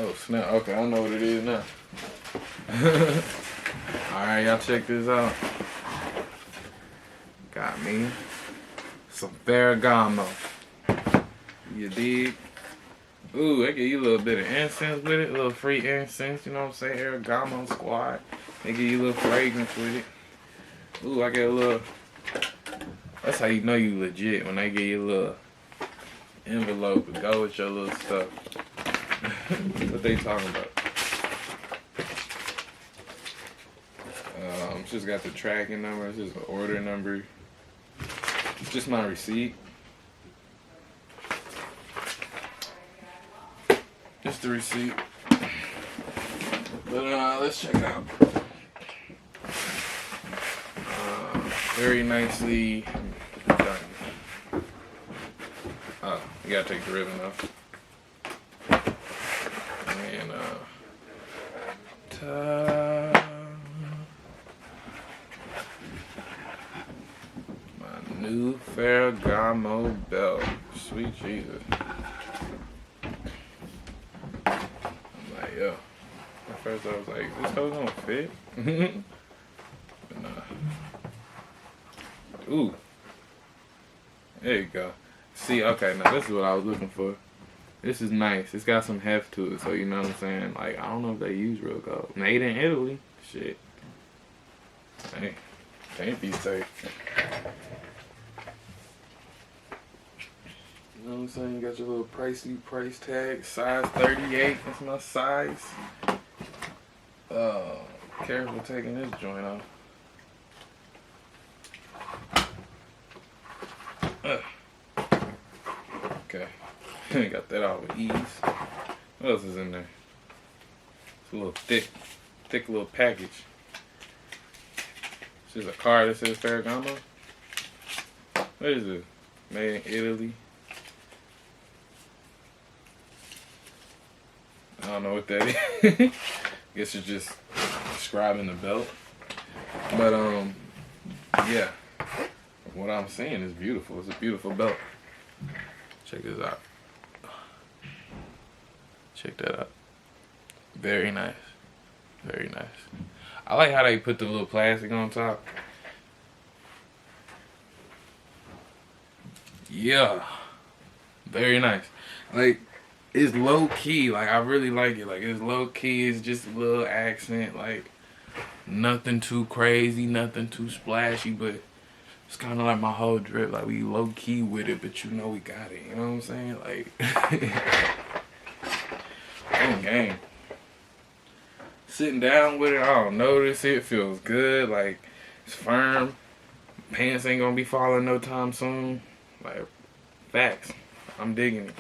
Oh snap, okay, I know what it is now. Alright, y'all check this out. Got me some Ferragamo. You dig? Ooh, they give you a little bit of incense with it, a little free incense, you know what I'm saying? Ferragamo squad. They give you a little fragrance with it. Ooh, I get a little. That's how you know you legit, when they give you a little envelope to go with your little stuff. What they talking about? Just got the tracking number. This is the order number. It's just my receipt. Just the receipt. But let's check it out. Very nicely done. Oh, you gotta take the ribbon off. And ta-da. My new Ferragamo belt. Sweet Jesus. I'm like, yo. At first I was like, is this hoe gonna fit? But nah. Ooh. There you go. See, okay, now this is what I was looking for. This is nice. It's got some heft to it, so you know what I'm saying? Like, I don't know if they use real gold. Made in Italy. Shit. Hey, can't be safe. You know what I'm saying? You got your little pricey price tag. Size 38. That's my size. Careful taking this joint off. Okay. Got that out with ease. What else is in there? It's a little thick little package. This is a card that says Ferragamo. What is it? Made in Italy. I don't know what that is. Guess it's just describing the belt. But yeah. What I'm saying is beautiful. It's a beautiful belt. Check this out. Check that out. Very nice. Very nice. I like how they put the little plastic on top. Yeah. Very nice. Like, it's low key. Like, I really like it. Like, it's low key. It's just a little accent. Like, nothing too crazy, nothing too splashy, but it's kind of like my whole drip. Like, we low key with it, but you know we got it. You know what I'm saying? Like, on game. Sitting down with it, I don't notice it. It feels good. Like, it's firm. Pants ain't gonna be falling no time soon. Like, facts. I'm digging it.